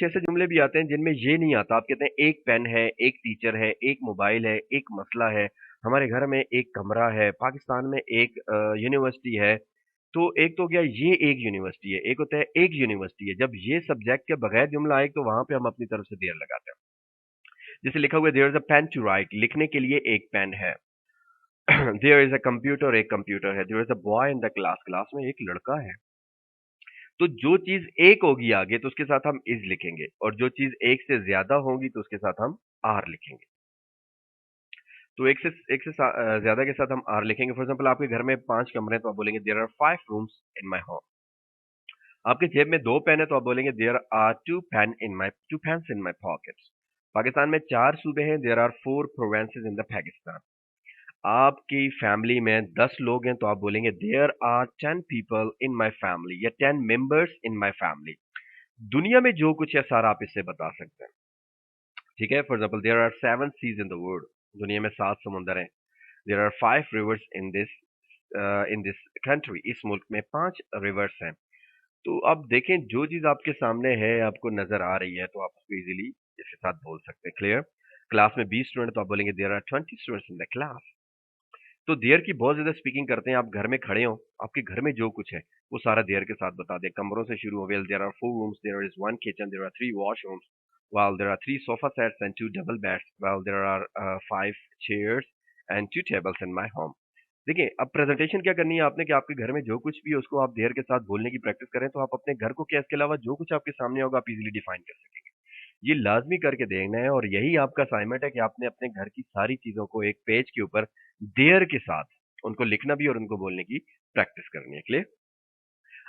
ऐसे जुमले भी आते हैं जिनमें ये नहीं आता। आप कहते हैं एक पेन है, एक टीचर है, एक मोबाइल है, एक मसला है, हमारे घर में एक कमरा है, पाकिस्तान में एक यूनिवर्सिटी है। तो एक तो हो गया ये एक यूनिवर्सिटी है, एक होता है एक यूनिवर्सिटी है। जब ये सब्जेक्ट के बगैर जुमला आए तो वहां पे हम अपनी तरफ से देयर लगाते हैं। जैसे लिखा हुआ है there is a pen to write, लिखने के लिए एक पेन है। देयर इज अ कंप्यूटर, एक कंप्यूटर है। There is a boy in the class, class में एक लड़का है। तो जो चीज एक होगी आगे तो उसके साथ हम इज लिखेंगे, और जो चीज एक से ज्यादा होगी तो उसके साथ हम आर लिखेंगे। तो ज्यादा के साथ हम आर लिखेंगे। फॉर एग्जाम्पल आपके घर में 5 कमरे हैं तो आप बोलेंगे there are 5 rooms in my home. आपके जेब में 2 पेन है तो आप बोलेंगे there are 2 pens in my pockets. Pakistan में 4 सूबे हैं, there are 4 provinces in the Pakistan. आपकी फैमिली में 10 लोग हैं तो आप बोलेंगे there are 10 people in my family, या 10 मेंबर्स इन माई फैमिली। दुनिया में जो कुछ है सारा आप इससे बता सकते हैं। ठीक है, for example there are 7 seas in the world, दुनिया में 7 समुंदर हैं। There are 5 rivers in this country, इस मुल्क में 5 रिवर्स हैं। तो आप देखें जो चीज आपके सामने है, आपको नजर आ रही है, तो आप उसको इजीली इसके साथ बोल सकते हैं। क्लियर? क्लास में 20 स्टूडेंट तो आप बोलेंगे there are 20 students in the class. तो देयर की बहुत ज्यादा स्पीकिंग करते हैं। आप घर में खड़े हो, आपके घर में जो कुछ है वो सारा देयर के साथ बता दे। कमरों से शुरू हो, well there are 4 rooms, there is 1 kitchen, there are 3 washrooms, while there are 3 sofa sets and 2 double beds, while there are 5 chairs and 2 tables in my home। देखिए, अब प्रेजेंटेशन क्या करनी है आपने कि आपके घर में जो कुछ भी है उसको आप देयर के साथ बोलने की प्रैक्टिस करें, तो आप अपने घर को क्या, इसके अलावा जो कुछ आपके सामने होगा आप इजीली डिफाइन कर सकेंगे। ये लाजमी करके देखना है, और यही आपका असाइनमेंट है कि आपने अपने घर की सारी चीजों को एक पेज के ऊपर देयर के साथ उनको लिखना भी और उनको बोलने की प्रैक्टिस करनी है। क्लियर?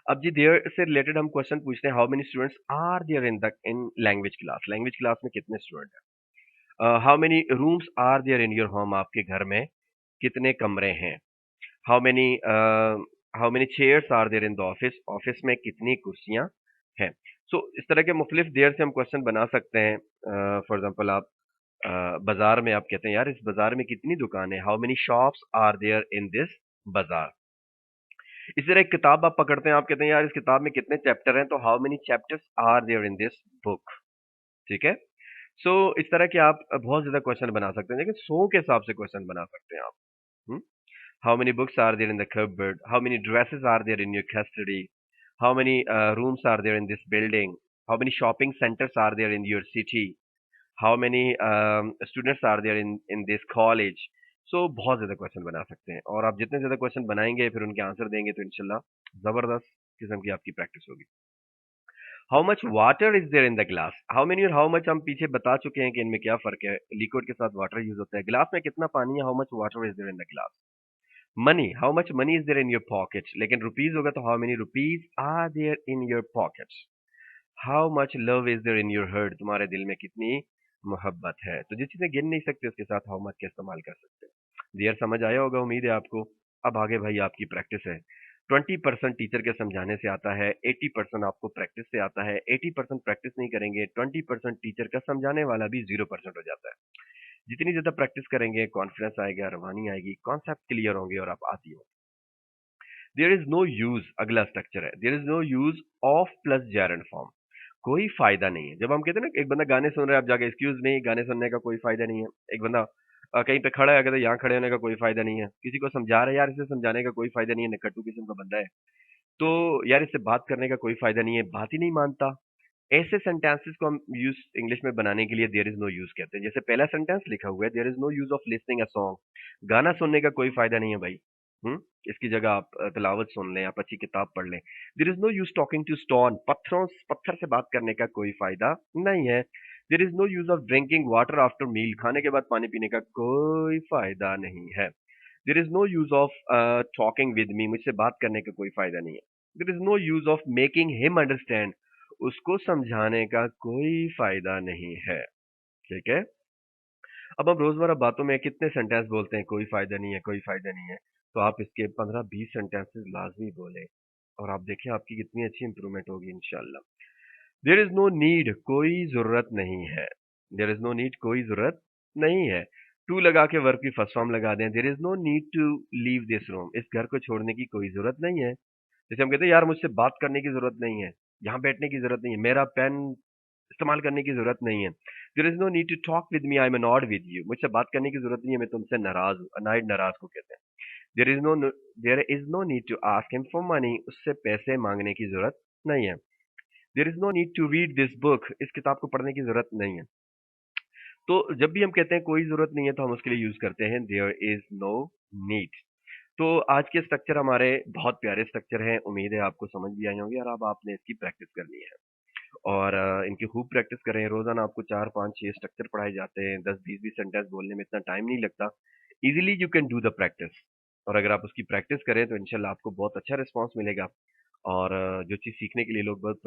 अब जी देयर से रिलेटेड हम क्वेश्चन पूछते हैं, how many students are there in language class, language class में कितने स्टूडेंट हैं। How many rooms are there in your home, आपके घर में कितने कमरे हैं। How many how many chairs are there in the office, office में कितनी कुर्सियां हैं। सो इस तरह के मुख्तलिफ देयर से हम क्वेश्चन बना सकते हैं। फॉर एग्जाम्पल आप बाजार में आप कहते हैं यार इस बाजार में कितनी दुकानें, how many shops are there in this bazaar. इसी तरह एक किताब आप पकड़ते हैं, आप कहते हैं यार इस किताब में कितने चैप्टर हैं, तो how many chapters are there in this book. ठीक है? सो इस तरह के आप बहुत ज्यादा क्वेश्चन बना सकते हैं, लेकिन 100 के हिसाब से क्वेश्चन बना सकते हैं आप। How many books are there in the cupboard, how many dresses are there in your custody, how many rooms are there in this building, how many shopping centres are there in your city, how many students are there in this college. So बहुत ज्यादा question बना सकते हैं, और आप जितने ज्यादा question बनाएंगे फिर उनके आंसर देंगे तो इंशाल्लाह जबरदस्त किस्म की आपकी प्रैक्टिस होगी। How much water is there in the glass, how many और हाउ मच हम पीछे बता चुके हैं कि इनमें क्या फर्क है। लिक्विड के साथ वाटर यूज होता है। गिलास में कितना पानी है, how much water is there in the glass. Money, how much money is there in your pockets, लेकिन रुपीज होगा तो how many rupees are there in your pockets. How much love is there in your heart, तुम्हारे दिल में कितनी मोहब्बत है। तो जिस चीजें गिन नहीं सकते उसके साथ हाउ मच का इस्तेमाल कर सकते हैं। देयर समझ आया होगा, उम्मीद है आपको। अब आगे भाई आपकी प्रैक्टिस है। 20% टीचर के समझाने से आता है, 80% आपको प्रैक्टिस से आता है। 80% प्रैक्टिस नहीं करेंगे, 20% टीचर का समझाने वाला भी 0% हो जाता है। जितनी ज्यादा प्रैक्टिस करेंगे कॉन्फिडेंस आएगा, रवानी आएगी, कॉन्सेप्ट क्लियर होंगे और आप आती हो। देयर इज नो यूज, अगला स्ट्रक्चर है, there is no use of plus gerund form. कोई फायदा नहीं है। जब हम कहते हैं ना एक बंदा गाने सुन रहा है, आप जाके एक्सक्यूज मी, गाने सुनने का कोई फायदा नहीं है। एक बंदा कहीं पे खड़ा है, कहते हैं यहाँ खड़े होने का कोई फायदा नहीं है। किसी को समझा रहे हैं, यार इसे समझाने का कोई फायदा नहीं है, नकट्टू किस्म का बंदा है, तो यार इससे बात करने का कोई फायदा नहीं है, बात ही नहीं मानता। ऐसे सेंटेंसेस को हम यूज इंग्लिश में बनाने के लिए देयर इज नो यूज कहते हैं। जैसे पहला सेंटेंस लिखा हुआ है, there is no use of listening a song, गाना सुनने का कोई फायदा नहीं है भाई। हम्म, इसकी जगह आप तिलावत सुन लें, आप अच्छी किताब पढ़ लें। There is no use talking to stone, पत्थर से बात करने का कोई फायदा नहीं है। There is no use of drinking water after meal, खाने के बाद पानी पीने का कोई फायदा नहीं है। There is no use of talking with me, मुझसे बात करने का कोई फायदा नहीं है। There is no use of making him understand, उसको समझाने का कोई फायदा नहीं है। ठीक है? अब हम रोजमर्रा बातों में कितने सेंटेंस बोलते हैं, कोई फायदा नहीं है, कोई फायदा नहीं है। तो आप इसके 15-20 सेंटेंसेस लाजमी बोलें, और आप देखें आपकी कितनी अच्छी इंप्रूवमेंट होगी इंशाल्लाह। देयर इज नो नीड, कोई जरूरत नहीं है। देयर इज नो नीड, कोई जरूरत नहीं है। टू लगा के वर्ब की फर्स्ट फॉर्म लगा दें, there is no need to leave this room, इस घर को छोड़ने की कोई जरूरत नहीं है। जैसे हम कहते हैं यार मुझसे बात करने की जरूरत नहीं है, यहाँ बैठने की जरूरत नहीं है, मेरा पेन इस्तेमाल करने की ज़रूरत नहीं है। There is no need to talk with me, I am annoyed with you. मुझसे बात करने की ज़रूरत नहीं है, मैं तुमसे नाराज़ हूँ। अनॉयड नाराज़ को कहते हैं। There is no there is no need to ask him for money, उससे पैसे माँगने की ज़रूरत नहीं है। There is no need to read this book, इस किताब को पढ़ने की ज़रूरत नहीं है। तो जब भी हम कहते हैं कोई ज़रूरत नहीं है, तो हम उसके लिए यूज़ करते हैं देयर इज़ नो नीड। तो आज के स्ट्रक्चर हमारे बहुत प्यारे स्ट्रक्चर हैं, उम्मीद है आपको समझ भी आए होंगे और अब आपने इसकी प्रैक्टिस करनी है। और इनकी खूब प्रैक्टिस करें, रोज़ाना आपको 4, 5, 6 स्ट्रक्चर पढ़ाए जाते हैं, 10, 20 भी सेंटेंस बोलने में इतना टाइम नहीं लगता। Easily you can do the practice, और अगर आप उसकी प्रैक्टिस करें तो इंशाल्लाह आपको बहुत अच्छा रिस्पॉन्स मिलेगा और जो चीज़ सीखने के लिए लोग बहुत